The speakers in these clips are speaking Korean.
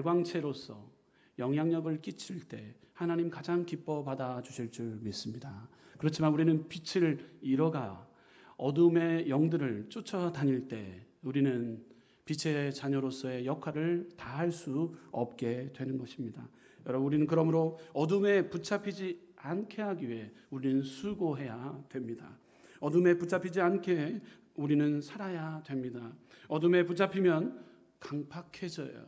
발광체로서 영향력을 끼칠 때 하나님 가장 기뻐 받아주실 줄 믿습니다. 그렇지만 우리는 빛을 잃어가 어둠의 영들을 쫓아다닐 때 우리는 빛의 자녀로서의 역할을 다할 수 없게 되는 것입니다. 여러분, 우리는 그러므로 어둠에 붙잡히지 않게 하기 위해 우리는 수고해야 됩니다. 어둠에 붙잡히지 않게 우리는 살아야 됩니다. 어둠에 붙잡히면 강팍해져요.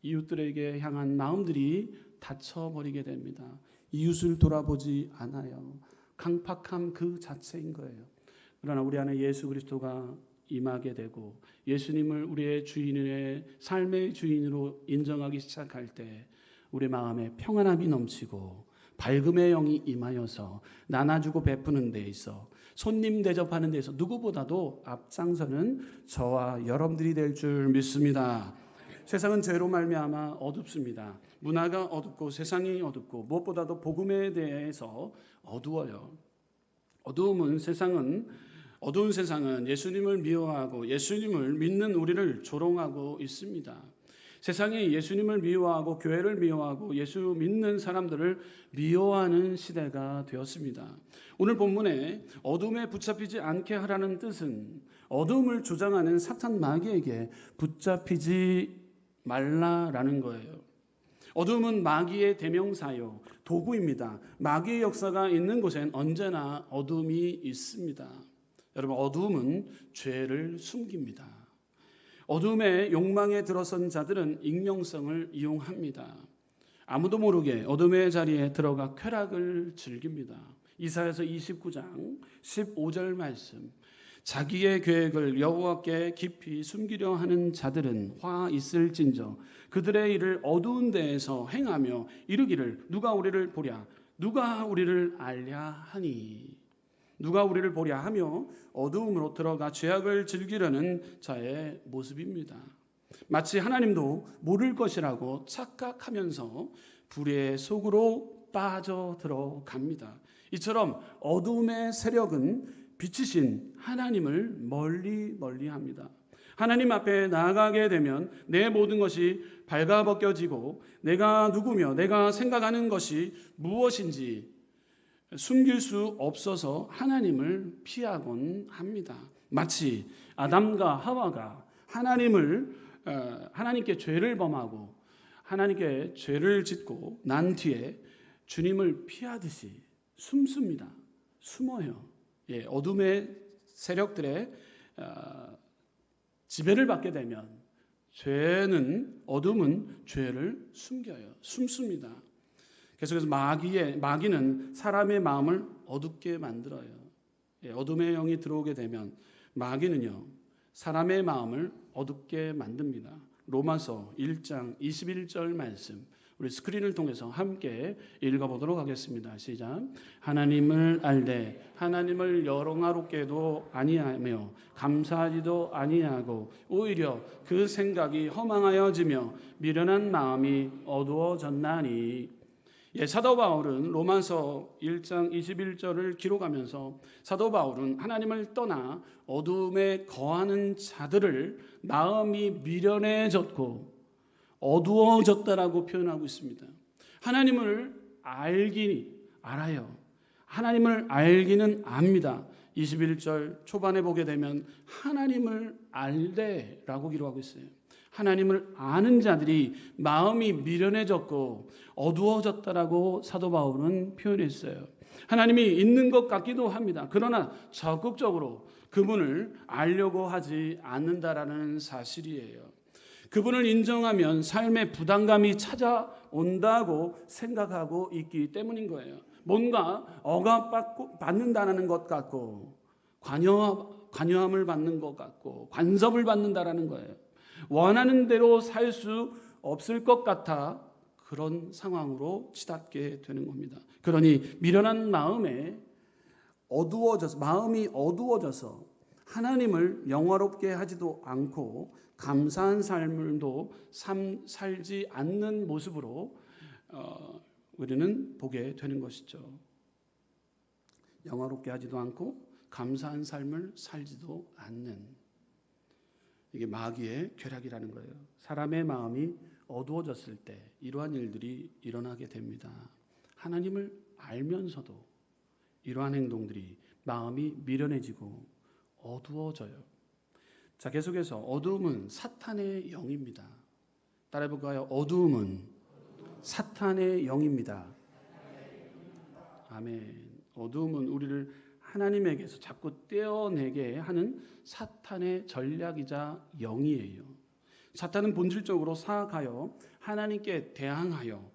이웃들에게 향한 마음들이 닫혀버리게 됩니다. 이웃을 돌아보지 않아요. 강팍함 그 자체인 거예요. 그러나 우리 안에 예수 그리스도가 임하게 되고 예수님을 우리의 주인의 삶의 주인으로 인정하기 시작할 때 우리 마음에 평안함이 넘치고 밝음의 영이 임하여서 나눠주고 베푸는 데 있어 손님 대접하는 데서 누구보다도 앞장서는 저와 여러분들이 될 줄 믿습니다. 세상은 죄로 말미암아 어둡습니다. 문화가 어둡고 세상이 어둡고 무엇보다도 복음에 대해서 어두워요. 어두운 세상은 예수님을 미워하고 예수님을 믿는 우리를 조롱하고 있습니다. 세상이 예수님을 미워하고 교회를 미워하고 예수 믿는 사람들을 미워하는 시대가 되었습니다. 오늘 본문에 어둠에 붙잡히지 않게 하라는 뜻은 어둠을 조장하는 사탄 마귀에게 붙잡히지 말라라는 거예요. 어둠은 마귀의 대명사요, 도구입니다. 마귀의 역사가 있는 곳엔 언제나 어둠이 있습니다. 여러분, 어둠은 죄를 숨깁니다. 어둠의 욕망에 들어선 자들은 익명성을 이용합니다. 아무도 모르게 어둠의 자리에 들어가 쾌락을 즐깁니다. 이사야서 29장 15절 말씀. 자기의 계획을 여호와께 깊이 숨기려 하는 자들은 화 있을진저 그들의 일을 어두운 데에서 행하며 이르기를 누가 우리를 보랴 누가 우리를 알랴 하니. 누가 우리를 보랴 하며 어두움으로 들어가 죄악을 즐기려는 자의 모습입니다. 마치 하나님도 모를 것이라고 착각하면서 불의 속으로 빠져들어갑니다. 이처럼 어두움의 세력은 빛이신 하나님을 멀리 합니다. 하나님 앞에 나아가게 되면 내 모든 것이 발가벗겨지고 내가 누구며 내가 생각하는 것이 무엇인지 숨길 수 없어서 하나님을 피하곤 합니다. 마치 아담과 하와가 하나님께 죄를 범하고 하나님께 죄를 짓고 난 뒤에 주님을 피하듯이 숨습니다. 숨어요. 어둠의 세력들의 지배를 받게 되면 어둠은 죄를 숨겨요. 숨습니다. 계속해서 마귀는 사람의 마음을 어둡게 만들어요. 어둠의 영이 들어오게 되면 마귀는요, 사람의 마음을 어둡게 만듭니다. 로마서 1장 21절 말씀 우리 스크린을 통해서 함께 읽어보도록 하겠습니다. 시작. 하나님을 알되 하나님을 영화롭게도 아니하며 감사하지도 아니하고 오히려 그 생각이 허망하여지며 미련한 마음이 어두워졌나니. 사도 바울은 로마서 1장 21절을 기록하면서 사도 바울은 하나님을 떠나 어둠에 거하는 자들을 마음이 미련해졌고 어두워졌다라고 표현하고 있습니다. 하나님을 알아요. 하나님을 알기는 압니다. 21절 초반에 보게 되면 하나님을 알되라고 기록하고 있어요. 하나님을 아는 자들이 마음이 미련해졌고 어두워졌다라고 사도 바울은 표현했어요. 하나님이 있는 것 같기도 합니다. 그러나 적극적으로 그분을 알려고 하지 않는다라는 사실이에요. 그분을 인정하면 삶의 부담감이 찾아온다고 생각하고 있기 때문인 거예요. 뭔가 억압받는다는 것 같고 관여함을 받는 것 같고 간섭을 받는다라는 거예요. 원하는 대로 살 수 없을 것 같아 그런 상황으로 치닫게 되는 겁니다. 그러니 미련한 마음이 어두워져서 하나님을 영화롭게 하지도 않고 감사한 삶도 살지 않는 모습으로 우리는 보게 되는 것이죠. 영화롭게 하지도 않고 감사한 삶을 살지도 않는, 이게 마귀의 쾌락이라는 거예요. 사람의 마음이 어두워졌을 때 이러한 일들이 일어나게 됩니다. 하나님을 알면서도 이러한 행동들이 마음이 미련해지고 어두워져요. 자, 계속해서 어두움은 사탄의 영입니다. 따라해볼까요? 어두움은 사탄의 영입니다. 아멘. 어두움은 우리를 하나님에게서 자꾸 떼어내게 하는 사탄의 전략이자 영이에요. 사탄은 본질적으로 사악하여 하나님께 대항하여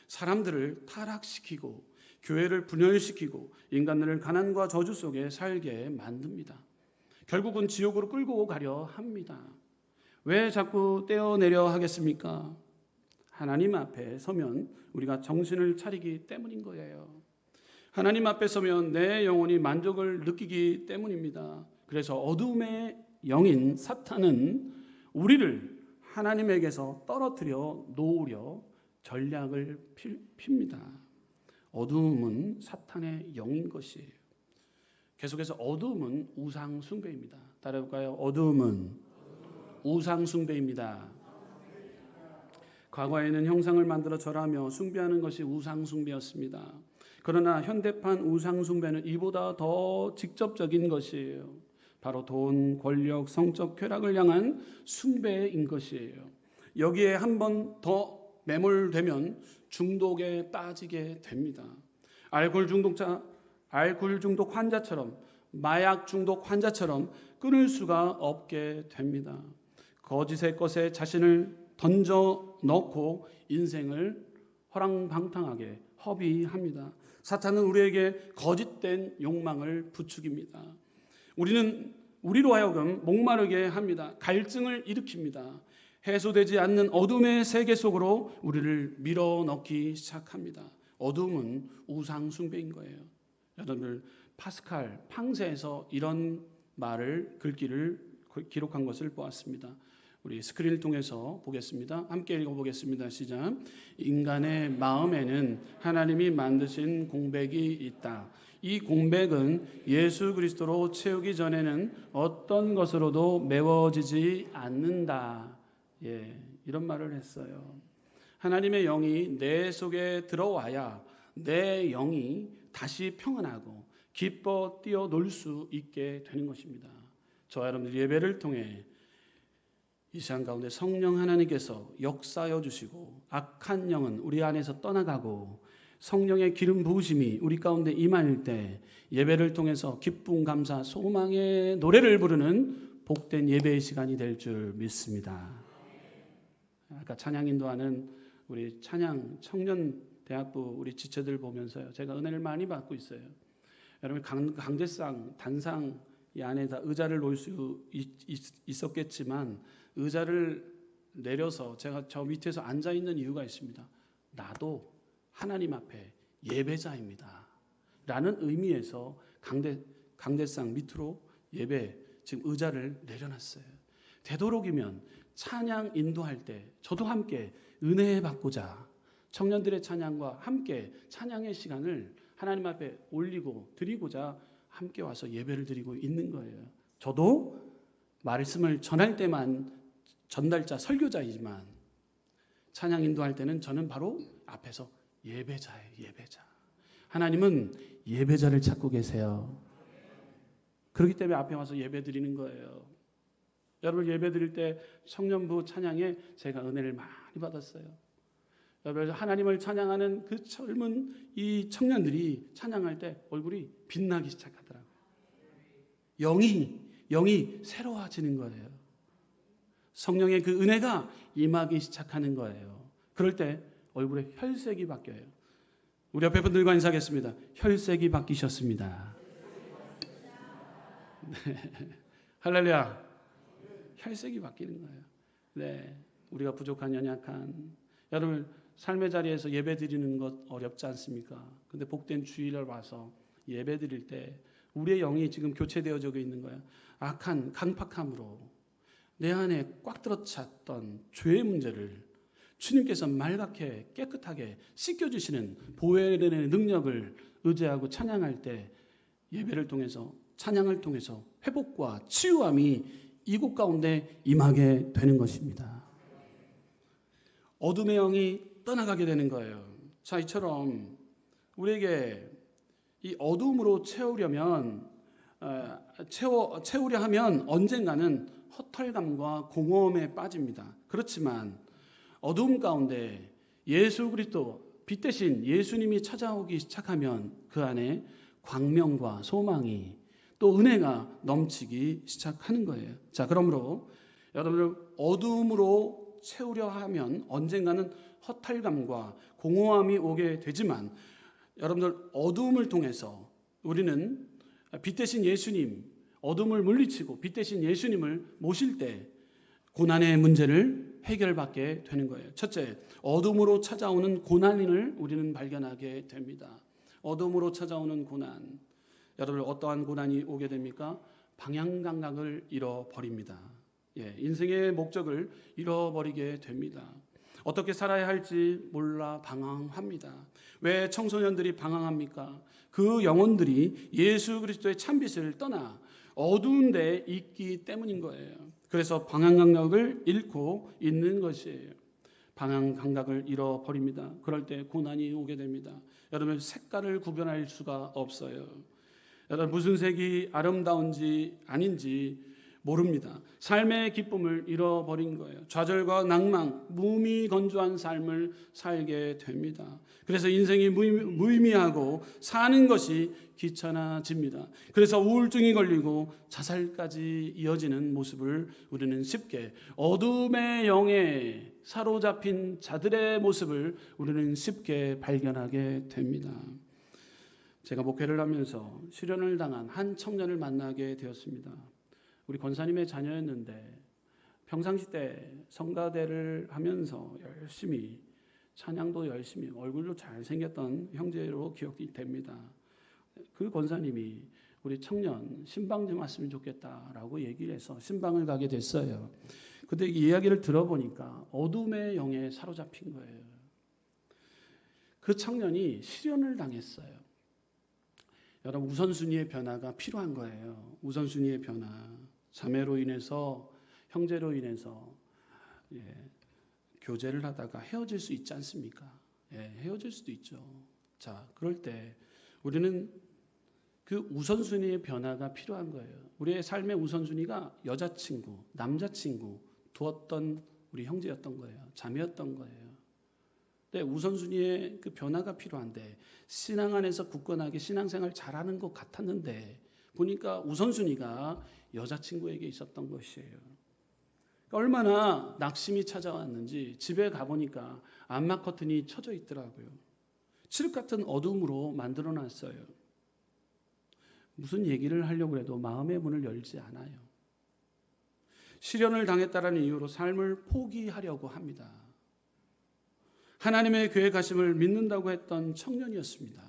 사람들을 타락시키고 교회를 분열시키고 인간들을 가난과 저주 속에 살게 만듭니다. 결국은 지옥으로 끌고 가려 합니다. 왜 자꾸 떼어내려 하겠습니까? 하나님 앞에 서면 우리가 정신을 차리기 때문인 거예요. 하나님 앞에 서면 내 영혼이 만족을 느끼기 때문입니다. 그래서 어둠의 영인 사탄은 우리를 하나님에게서 떨어뜨려 놓으려 전략을 핍니다. 어둠은 사탄의 영인 것이에요. 계속해서 어둠은 우상 숭배입니다. 따라해볼까요? 어둠은 우상 숭배입니다. 과거에는 형상을 만들어 절하며 숭배하는 것이 우상 숭배였습니다. 그러나 현대판 우상 숭배는 이보다 더 직접적인 것이에요. 바로 돈, 권력, 성적 쾌락을 향한 숭배인 것이에요. 여기에 한 번 더 매몰되면 중독에 빠지게 됩니다. 알코올 중독 환자처럼, 마약 중독 환자처럼 끊을 수가 없게 됩니다. 거짓의 것에 자신을 던져 넣고 인생을 허랑방탕하게 허비합니다. 사탄은 우리에게 거짓된 욕망을 부추깁니다. 우리로 하여금 목마르게 합니다. 갈증을 일으킵니다. 해소되지 않는 어둠의 세계 속으로 우리를 밀어넣기 시작합니다. 어둠은 우상 숭배인 거예요. 여러분들 파스칼 팡세에서 이런 말을 글귀를 기록한 것을 보았습니다. 우리 스크린을 통해서 보겠습니다. 함께 읽어보겠습니다. 시작. 인간의 마음에는 하나님이 만드신 공백이 있다. 이 공백은 예수 그리스도로 채우기 전에는 어떤 것으로도 메워지지 않는다. 이런 말을 했어요. 하나님의 영이 내 속에 들어와야 내 영이 다시 평안하고 기뻐 뛰어놀 수 있게 되는 것입니다. 저와 여러분들 예배를 통해 이 시간 가운데 성령 하나님께서 역사하여 주시고 악한 영은 우리 안에서 떠나가고 성령의 기름 부으심이 우리 가운데 임할 때 예배를 통해서 기쁨, 감사, 소망의 노래를 부르는 복된 예배의 시간이 될 줄 믿습니다. 아까 찬양 인도하는 우리 찬양 청년대학부 우리 지체들 보면서요, 제가 은혜를 많이 받고 있어요. 여러분 강제상 단상 이 안에다 의자를 놓을 수 있었겠지만 의자를 내려서 제가 저 밑에서 앉아 있는 이유가 있습니다. 나도 하나님 앞에 예배자입니다 라는 의미에서 강대상 밑으로 예배 지금 의자를 내려놨어요. 되도록이면 찬양 인도할 때 저도 함께 은혜 받고자 청년들의 찬양과 함께 찬양의 시간을 하나님 앞에 올리고 드리고자 함께 와서 예배를 드리고 있는 거예요. 저도 말씀을 전할 때만 전달자, 설교자이지만 찬양 인도할 때는 저는 바로 앞에서 예배자예요. 예배자. 하나님은 예배자를 찾고 계세요. 그렇기 때문에 앞에 와서 예배 드리는 거예요. 여러분 예배 드릴 때 청년부 찬양에 제가 은혜를 많이 받았어요. 여러분 하나님을 찬양하는 그 젊은 이 청년들이 찬양할 때 얼굴이 빛나기 시작하더라고요. 영이 새로워지는 거예요. 성령의 그 은혜가 임하기 시작하는 거예요. 그럴 때 얼굴에 혈색이 바뀌어요. 우리 옆에 분들과 인사하겠습니다. 혈색이 바뀌셨습니다. 네. 할렐루야. 혈색이 바뀌는 거예요. 네, 우리가 부족한 연약한 여러분 삶의 자리에서 예배 드리는 것 어렵지 않습니까? 근데 복된 주일을 와서 예배 드릴 때 우리의 영이 지금 교체되어져 있는 거예요. 악한 강팍함으로 내 안에 꽉 들어찼던 죄의 문제를 주님께서 맑게 깨끗하게 씻겨주시는 보혈의 능력을 의지하고 찬양할 때 예배를 통해서 찬양을 통해서 회복과 치유함이 이곳 가운데 임하게 되는 것입니다. 어둠의 영이 떠나가게 되는 거예요. 자, 이처럼 우리에게 이 어둠으로 채우려 하면 언젠가는 허탈감과 공허함에 빠집니다. 그렇지만 어둠 가운데 예수 그리스도 빛 대신 예수님이 찾아오기 시작하면 그 안에 광명과 소망이 또 은혜가 넘치기 시작하는 거예요. 자, 그러므로 여러분들 어둠으로 채우려 하면 언젠가는 허탈감과 공허함이 오게 되지만 여러분들 어둠을 통해서 우리는 빛 대신 예수님, 어둠을 물리치고 빛 대신 예수님을 모실 때 고난의 문제를 해결받게 되는 거예요. 첫째, 어둠으로 찾아오는 고난을 우리는 발견하게 됩니다. 어둠으로 찾아오는 고난. 여러분 어떠한 고난이 오게 됩니까? 방향 감각을 잃어버립니다. 인생의 목적을 잃어버리게 됩니다. 어떻게 살아야 할지 몰라 방황합니다. 왜 청소년들이 방황합니까? 그 영혼들이 예수 그리스도의 참빛을 떠나 어두운 데 있기 때문인 거예요. 그래서 방향 감각을 잃고 있는 것이에요. 방향 감각을 잃어버립니다. 그럴 때 고난이 오게 됩니다. 여러분 색깔을 구별할 수가 없어요. 여러분 무슨 색이 아름다운지 아닌지 모릅니다. 삶의 기쁨을 잃어버린 거예요. 좌절과 낭망, 무미건조한 삶을 살게 됩니다. 그래서 인생이 무의미하고 사는 것이 귀찮아집니다. 그래서 우울증이 걸리고 자살까지 이어지는 모습을 우리는 쉽게 어둠의 영에 사로잡힌 자들의 모습을 우리는 쉽게 발견하게 됩니다. 제가 목회를 하면서 실연을 당한 한 청년을 만나게 되었습니다. 우리 권사님의 자녀였는데 평상시 때 성가대를 하면서 열심히 찬양도 열심히 얼굴도 잘생겼던 형제로 기억이 됩니다. 그 권사님이 우리 청년 신방 좀 왔으면 좋겠다라고 얘기를 해서 신방을 가게 됐어요. 근데 이 이야기를 들어보니까 어둠의 영에 사로잡힌 거예요. 그 청년이 실연을 당했어요. 여러분 우선순위의 변화가 필요한 거예요. 우선순위의 변화. 자매로 인해서 형제로 인해서 교제를 하다가 헤어질 수 있지 않습니까? 헤어질 수도 있죠. 자, 그럴 때 우리는 그 우선순위의 변화가 필요한 거예요. 우리의 삶의 우선순위가 여자친구, 남자친구 두었던 우리 형제였던 거예요. 자매였던 거예요. 근데 우선순위의 그 변화가 필요한데 신앙 안에서 굳건하게 신앙생활 잘하는 것 같았는데 보니까 우선순위가 여자친구에게 있었던 것이에요. 얼마나 낙심이 찾아왔는지 집에 가보니까 암막 커튼이 쳐져 있더라고요. 칠흑 같은 어둠으로 만들어놨어요. 무슨 얘기를 하려고 해도 마음의 문을 열지 않아요. 시련을 당했다라는 이유로 삶을 포기하려고 합니다. 하나님의 계획하심을 믿는다고 했던 청년이었습니다.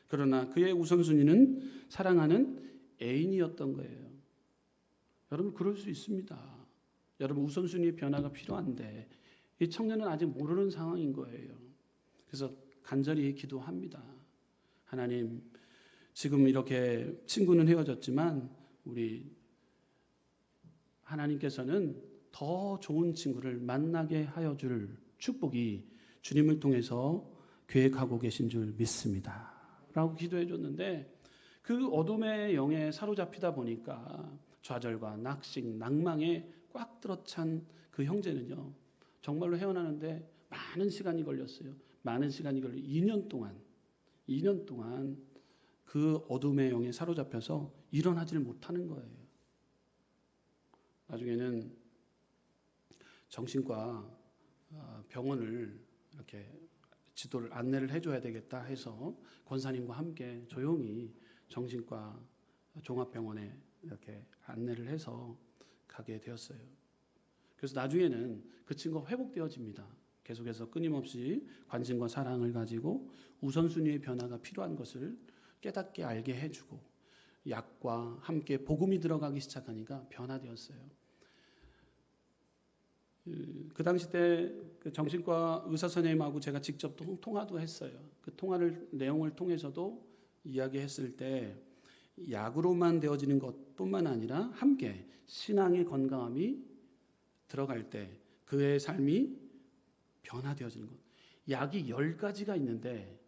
그러나 그의 우선순위는 사랑하는 애인이었던 거예요. 여러분 그럴 수 있습니다. 여러분 우선순위의 변화가 필요한데 이 청년은 아직 모르는 상황인 거예요. 그래서 간절히 기도합니다. 하나님, 지금 이렇게 친구는 헤어졌지만 우리 하나님께서는 더 좋은 친구를 만나게 하여 줄 축복이 주님을 통해서 계획하고 계신 줄 믿습니다. 라고 기도해 줬는데 그 어둠의 영에 사로잡히다 보니까 좌절과 낙심, 낭망에 꽉 들어찬 그 형제는요. 정말로 헤어나는데 많은 시간이 걸렸어요. 많은 시간이 걸려 2년 동안 그 어둠의 영에 사로잡혀서 일어나지를 못하는 거예요. 나중에는 정신과 병원을 이렇게 지도를 안내를 해줘야 되겠다 해서 권사님과 함께 조용히 정신과 종합병원에 이렇게 안내를 해서 가게 되었어요. 그래서 나중에는 그 친구가 회복되어집니다. 계속해서 끊임없이 관심과 사랑을 가지고 우선순위의 변화가 필요한 것을 깨닫게 알게 해주고 약과 함께 복음이 들어가기 시작하니까 변화되었어요. 그 당시 때 그 정신과 의사 선생님하고 제가 직접 통화도 했어요. 그 통화를 내용을 통해서도 이야기했을 때 약으로만 되어지는 것뿐만 아니라 함께 신앙의 건강함이 들어갈 때 그의 삶이 변화되어지는 것. 약이 10가지가 있는데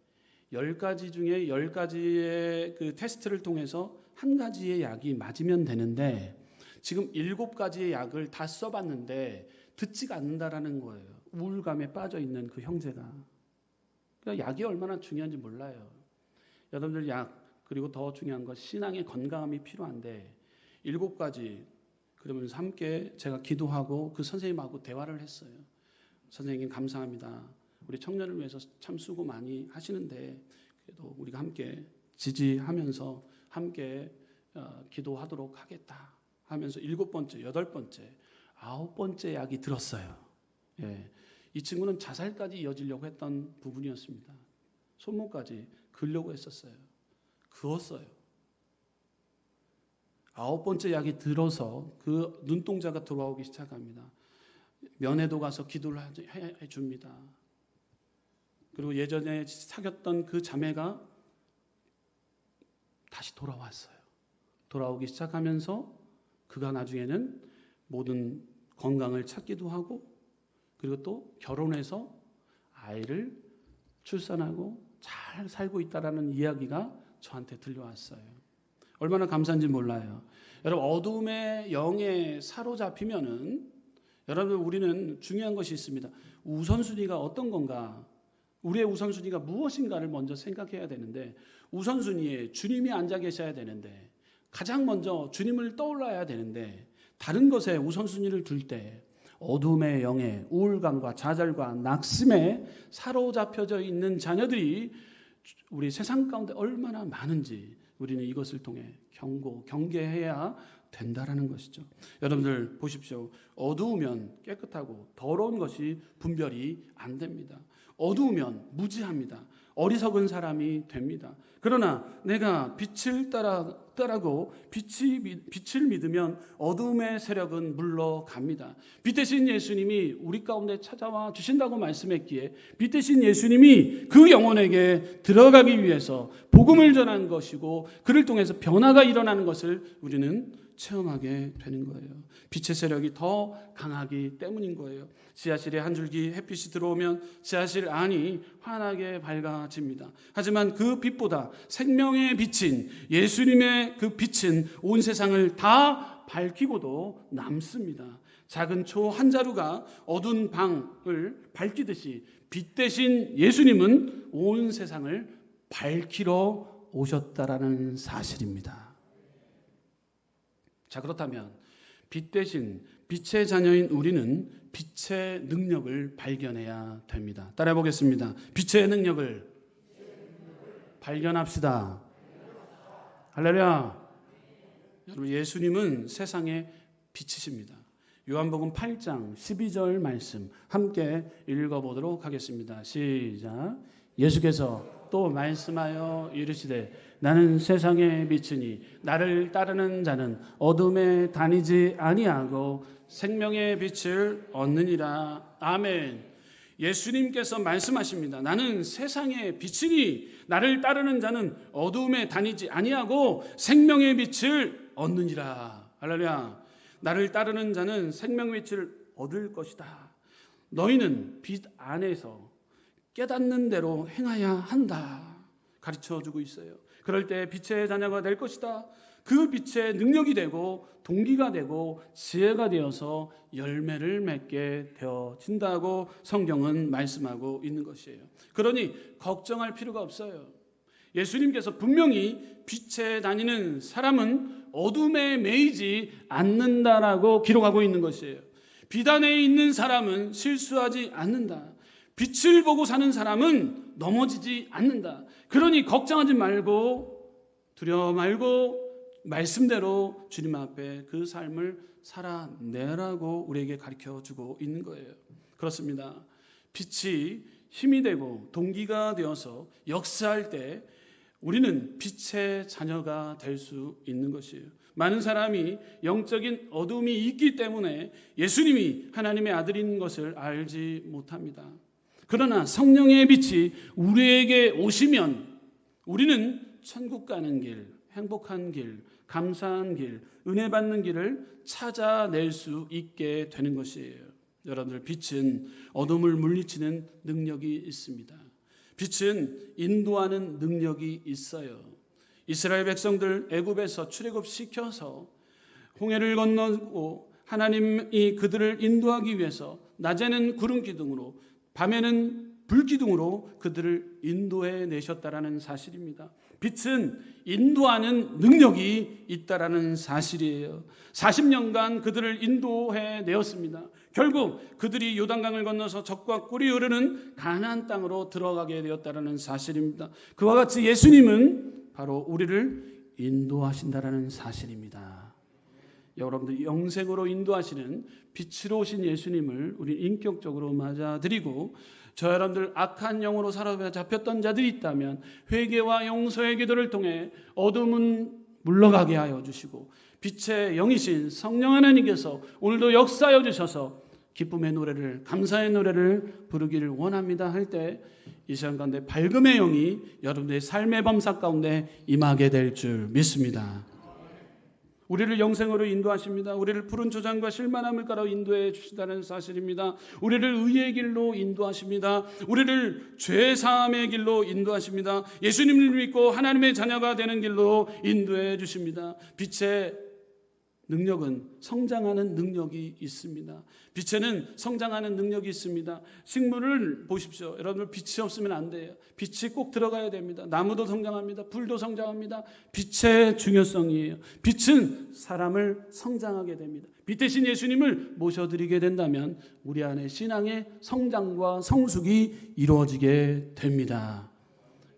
10가지 중에 10가지의 그 테스트를 통해서 한 가지의 약이 맞으면 되는데 지금 7가지의 약을 다 써봤는데 듣지가 않는다라는 거예요. 우울감에 빠져 있는 그 형제가. 그러니까 약이 얼마나 중요한지 몰라요. 여러분들 약, 그리고 더 중요한 건 신앙의 건강함이 필요한데 7가지 그러면서 함께 제가 기도하고 그 선생님하고 대화를 했어요. 선생님 감사합니다. 우리 청년을 위해서 참 수고 많이 하시는데 그래도 우리가 함께 지지하면서 함께 기도하도록 하겠다 하면서 7번째, 8번째, 9번째 약이 들었어요. 예. 이 친구는 자살까지 이어지려고 했던 부분이었습니다. 손목까지 그으려고 했었어요. 그었어요. 9번째 약이 들어서 그 눈동자가 돌아오기 시작합니다. 면회도 가서 기도를 해줍니다. 그리고 예전에 사귀었던 그 자매가 다시 돌아왔어요. 돌아오기 시작하면서 그가 나중에는 모든 건강을 찾기도 하고 그리고 또 결혼해서 아이를 출산하고 잘 살고 있다라는 이야기가 저한테 들려왔어요. 얼마나 감사한지 몰라요. 여러분 어둠의 영에 사로잡히면은 여러분 우리는 중요한 것이 있습니다. 우선순위가 어떤 건가? 우리의 우선순위가 무엇인가를 먼저 생각해야 되는데 우선순위에 주님이 앉아 계셔야 되는데 가장 먼저 주님을 떠올라야 되는데 다른 것에 우선순위를 둘 때 어둠의 영에 우울감과 좌절과 낙심에 사로잡혀져 있는 자녀들이 우리 세상 가운데 얼마나 많은지 우리는 이것을 통해 경계해야 된다라는 것이죠. 여러분들 보십시오. 어두우면 깨끗하고 더러운 것이 분별이 안 됩니다. 어두우면 무지합니다. 어리석은 사람이 됩니다. 그러나 내가 빛을 따라고 빛을 믿으면 어둠의 세력은 물러갑니다. 빛 대신 예수님이 우리 가운데 찾아와 주신다고 말씀했기에 빛 대신 예수님이 그 영혼에게 들어가기 위해서 복음을 전한 것이고 그를 통해서 변화가 일어나는 것을 우리는 체험하게 되는 거예요. 빛의 세력이 더 강하기 때문인 거예요. 지하실에 한 줄기 햇빛이 들어오면 지하실 안이 환하게 밝아집니다. 하지만 그 빛보다 생명의 빛인 예수님의 그 빛은 온 세상을 다 밝히고도 남습니다. 작은 초 한 자루가 어두운 방을 밝히듯이 빛 대신 예수님은 온 세상을 밝히러 오셨다라는 사실입니다. 자, 그렇다면 빛 대신 빛의 자녀인 우리는 빛의 능력을 발견해야 됩니다. 따라해 보겠습니다. 빛의 능력을 발견합시다. 할렐루야. 여러분 예수님은 세상의 빛이십니다. 요한복음 8장 12절 말씀 함께 읽어보도록 하겠습니다. 시작. 예수께서 또 말씀하여 이르시되 나는 세상의 빛이니 나를 따르는 자는 어둠에 다니지 아니하고 생명의 빛을 얻느니라. 아멘. 예수님께서 말씀하십니다. 나는 세상의 빛이니 나를 따르는 자는 어둠에 다니지 아니하고 생명의 빛을 얻느니라. 할렐루야. 나를 따르는 자는 생명의 빛을 얻을 것이다. 너희는 빛 안에서 깨닫는 대로 행해야 한다. 가르쳐주고 있어요. 그럴 때 빛의 자녀가 될 것이다. 그 빛의 능력이 되고 동기가 되고 지혜가 되어서 열매를 맺게 되어진다고 성경은 말씀하고 있는 것이에요. 그러니 걱정할 필요가 없어요. 예수님께서 분명히 빛에 다니는 사람은 어둠에 매이지 않는다라고 기록하고 있는 것이에요. 빛 안에 있는 사람은 실수하지 않는다. 빛을 보고 사는 사람은 넘어지지 않는다. 그러니 걱정하지 말고 두려워 말고 말씀대로 주님 앞에 그 삶을 살아내라고 우리에게 가르쳐주고 있는 거예요. 그렇습니다. 빛이 힘이 되고 동기가 되어서 역사할 때 우리는 빛의 자녀가 될 수 있는 것이에요. 많은 사람이 영적인 어둠이 있기 때문에 예수님이 하나님의 아들인 것을 알지 못합니다. 그러나 성령의 빛이 우리에게 오시면 우리는 천국 가는 길, 행복한 길, 감사한 길, 은혜 받는 길을 찾아낼 수 있게 되는 것이에요. 여러분들, 빛은 어둠을 물리치는 능력이 있습니다. 빛은 인도하는 능력이 있어요. 이스라엘 백성들 애굽에서 출애굽시켜서 홍해를 건너고 하나님이 그들을 인도하기 위해서 낮에는 구름 기둥으로 밤에는 불 기둥으로 그들을 인도해 내셨다라는 사실입니다. 빛은 인도하는 능력이 있다라는 사실이에요. 40년간 그들을 인도해 내었습니다. 결국 그들이 요단강을 건너서 적과 꿀이 흐르는 가나안 땅으로 들어가게 되었다라는 사실입니다. 그와 같이 예수님은 바로 우리를 인도하신다라는 사실입니다. 여러분들, 영생으로 인도하시는 빛으로 오신 예수님을 우리 인격적으로 맞아들이고, 저 여러분들 악한 영으로 사로잡혔던 자들이 있다면 회개와 용서의 기도를 통해 어둠은 물러가게 하여 주시고, 빛의 영이신 성령 하나님께서 오늘도 역사하여 주셔서 기쁨의 노래를, 감사의 노래를 부르기를 원합니다 할 때 이 시간 가운데 밝음의 영이 여러분들의 삶의 범사 가운데 임하게 될 줄 믿습니다. 우리를 영생으로 인도하십니다. 우리를 푸른 초장과 실만함을 따라 인도해 주시다는 사실입니다. 우리를 의의 길로 인도하십니다. 우리를 죄 사함의 길로 인도하십니다. 예수님을 믿고 하나님의 자녀가 되는 길로 인도해 주십니다. 빛의 능력은 성장하는 능력이 있습니다. 빛에는 성장하는 능력이 있습니다. 식물을 보십시오. 여러분들, 빛이 없으면 안 돼요. 빛이 꼭 들어가야 됩니다. 나무도 성장합니다. 불도 성장합니다. 빛의 중요성이에요. 빛은 사람을 성장하게 됩니다. 빛 대신 예수님을 모셔드리게 된다면 우리 안에 신앙의 성장과 성숙이 이루어지게 됩니다.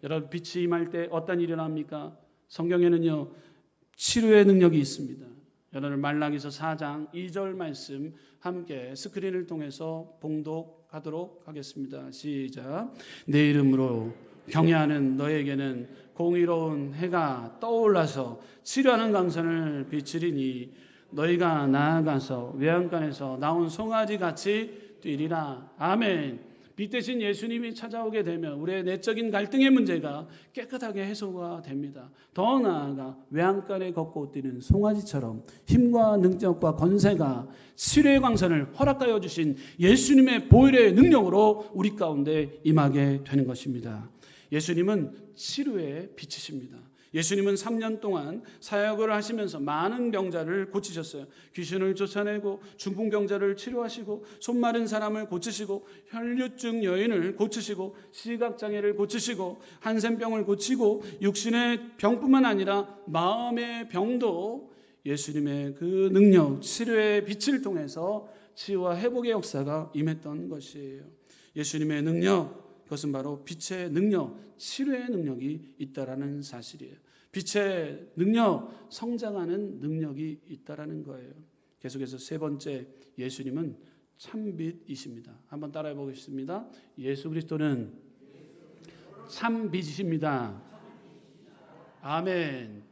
여러분, 빛이 임할 때 어떤 일이 일어납니까? 성경에는요, 치료의 능력이 있습니다. 여러분, 말라기서 4장 2절 말씀 함께 스크린을 통해서 봉독하도록 하겠습니다. 시작. 내 이름으로 경외하는 너에게는 공의로운 해가 떠올라서 치료하는 강선을 비추리니 너희가 나아가서 외양간에서 나온 송아지같이 뛰리라. 아멘. 빛 대신 예수님이 찾아오게 되면 우리의 내적인 갈등의 문제가 깨끗하게 해소가 됩니다. 더 나아가 외양간에 걷고 뛰는 송아지처럼 힘과 능력과 권세가 치료의 광선을 허락하여 주신 예수님의 보혈의 능력으로 우리 가운데 임하게 되는 것입니다. 예수님은 치료의 빛이십니다. 예수님은 3년 동안 사역을 하시면서 많은 병자를 고치셨어요. 귀신을 쫓아내고 중풍병자를 치료하시고, 손 마른 사람을 고치시고, 혈류증 여인을 고치시고, 시각장애를 고치시고, 한센병을 고치고, 육신의 병뿐만 아니라 마음의 병도 예수님의 그 능력, 치료의 빛을 통해서 치유와 회복의 역사가 임했던 것이에요. 예수님의 능력, 그것은 바로 빛의 능력, 치료의 능력이 있다라는 사실이에요. 빛의 능력, 성장하는 능력이 있다라는 거예요. 계속해서 세 번째, 예수님은 참빛이십니다. 한번 따라해 보겠습니다. 예수 그리스도는 참빛이십니다. 아멘.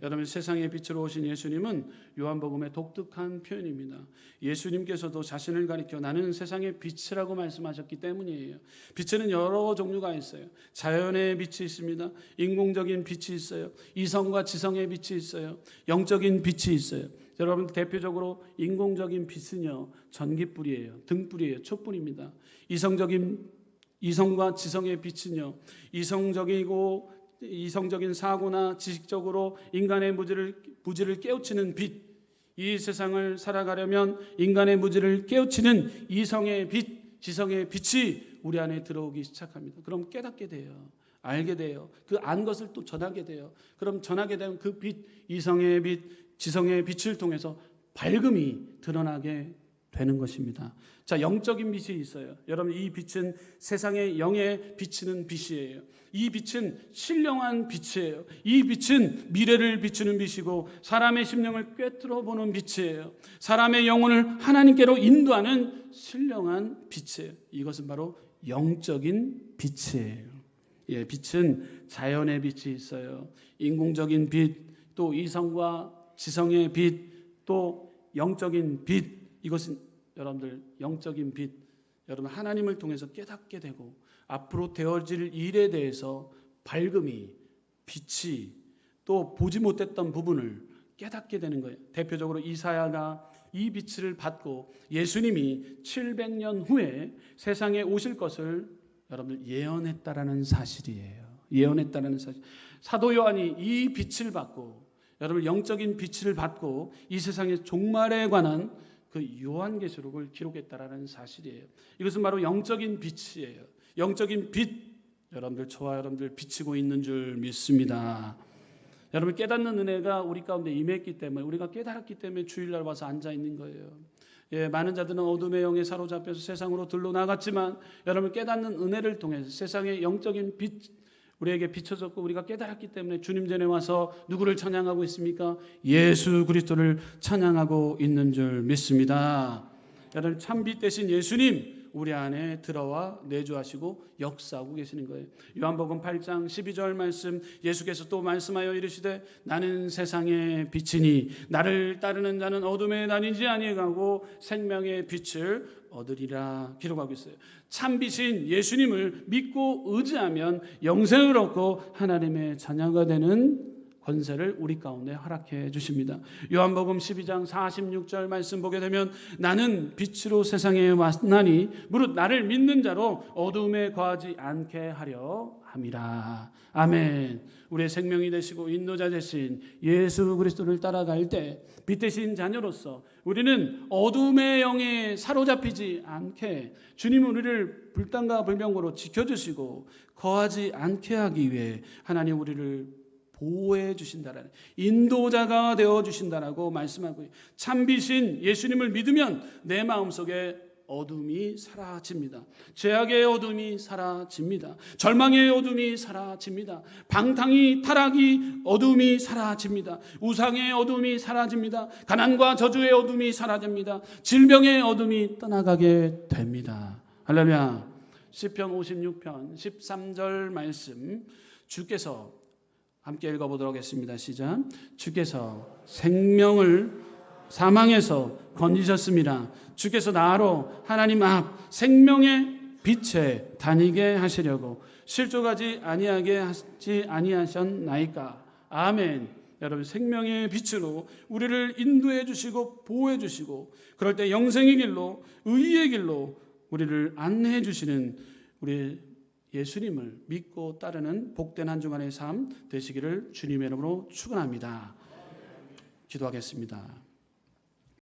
여러분, 세상의 빛으로 오신 예수님은 요한복음의 독특한 표현입니다. 예수님께서도 자신을 가리켜 나는 세상의 빛이라고 말씀하셨기 때문이에요. 빛에는 여러 종류가 있어요. 자연의 빛이 있습니다. 인공적인 빛이 있어요. 이성과 지성의 빛이 있어요. 영적인 빛이 있어요. 여러분, 대표적으로 인공적인 빛은요, 전기불이에요. 등불이에요. 촛불입니다. 이성과 지성의 빛은요, 이성적인 사고나 지식적으로 인간의 무지를 깨우치는 빛, 이 세상을 살아가려면 인간의 무지를 깨우치는 이성의 빛, 지성의 빛이 우리 안에 들어오기 시작합니다. 그럼 깨닫게 돼요. 알게 돼요. 그 안 것을 또 전하게 돼요. 그럼 전하게 되면 그 빛, 이성의 빛, 지성의 빛을 통해서 밝음이 드러나게 되는 것입니다. 자, 영적인 빛이 있어요. 여러분, 이 빛은 세상의 영에 비치는 빛이에요. 이 빛은 신령한 빛이에요. 이 빛은 미래를 비추는 빛이고 사람의 심령을 꿰뚫어 보는 빛이에요. 사람의 영혼을 하나님께로 인도하는 신령한 빛이에요. 이것은 바로 영적인 빛이에요. 예, 빛은 자연의 빛이 있어요. 인공적인 빛, 또 이성과 지성의 빛, 또 영적인 빛. 이것은 여러분들, 영적인 빛, 여러분 하나님을 통해서 깨닫게 되고 앞으로 되어질 일에 대해서 밝음이, 빛이 또 보지 못했던 부분을 깨닫게 되는 거예요. 대표적으로 이사야가 이 빛을 받고 예수님이 700년 후에 세상에 오실 것을 여러분들 예언했다라는 사실이에요. 예언했다라는 사실. 사도 요한이 이 빛을 받고 여러분 영적인 빛을 받고 이 세상의 종말에 관한 그 요한계시록을 기록했다라는 사실이에요. 이것은 바로 영적인 빛이에요. 영적인 빛, 여러분들 저와 여러분들 비치고 있는 줄 믿습니다. 여러분 깨닫는 은혜가 우리 가운데 임했기 때문에 우리가 깨달았기 때문에 주일날 와서 앉아 있는 거예요. 예, 많은 자들은 어둠의 영에 사로잡혀서 세상으로 들러 나갔지만 여러분 깨닫는 은혜를 통해서 세상의 영적인 빛 우리에게 비춰졌고 우리가 깨달았기 때문에 주님 전에 와서 누구를 찬양하고 있습니까? 예수 그리스도를 찬양하고 있는 줄 믿습니다. 여러분 참빛 대신 예수님 우리 안에 들어와 내주하시고 역사하고 계시는 거예요. 요한복음 8장 12절 말씀 예수께서 또 말씀하여 이르시되 나는 세상의 빛이니 나를 따르는 자는 어둠에 다니지 아니하고 생명의 빛을 얻으리라 기록하고 있어요. 참빛인 예수님을 믿고 의지하면 영생을 얻고 하나님의 자녀가 되는 권세를 우리 가운데 허락해 주십니다. 요한복음 12장 46절 말씀 보게 되면 나는 빛으로 세상에 왔나니 무릇 나를 믿는 자로 어둠에 거하지 않게 하려 함이라. 아멘. 우리의 생명이 되시고 인도자 되신 예수 그리스도를 따라갈 때 빛 되신 자녀로서 우리는 어둠의 영에 사로잡히지 않게 주님은 우리를 불단과 불병거로 지켜주시고 거하지 않게 하기 위해 하나님 우리를 보호해 주신다라는 인도자가 되어 주신다라고 말씀하고 참빛인 예수님을 믿으면 내 마음속에 어둠이 사라집니다. 죄악의 어둠이 사라집니다. 절망의 어둠이 사라집니다. 방탕이 타락이 어둠이 사라집니다. 우상의 어둠이 사라집니다. 가난과 저주의 어둠이 사라집니다. 질병의 어둠이 떠나가게 됩니다. 할렐루야. 시편 56편 13절 말씀 주께서 함께 읽어보도록 하겠습니다. 시작. 주께서 생명을 사망에서 건지셨습니다. 주께서 나로 하나님 앞 생명의 빛에 다니게 하시려고 실족하지 아니하게 하지 아니하셨나이까. 아멘. 여러분 생명의 빛으로 우리를 인도해 주시고 보호해 주시고 그럴 때 영생의 길로 의의 길로 우리를 안내해 주시는 우리 예수님을 믿고 따르는 복된 한 주간의 삶 되시기를 주님의 이름으로 축원합니다. 기도하겠습니다.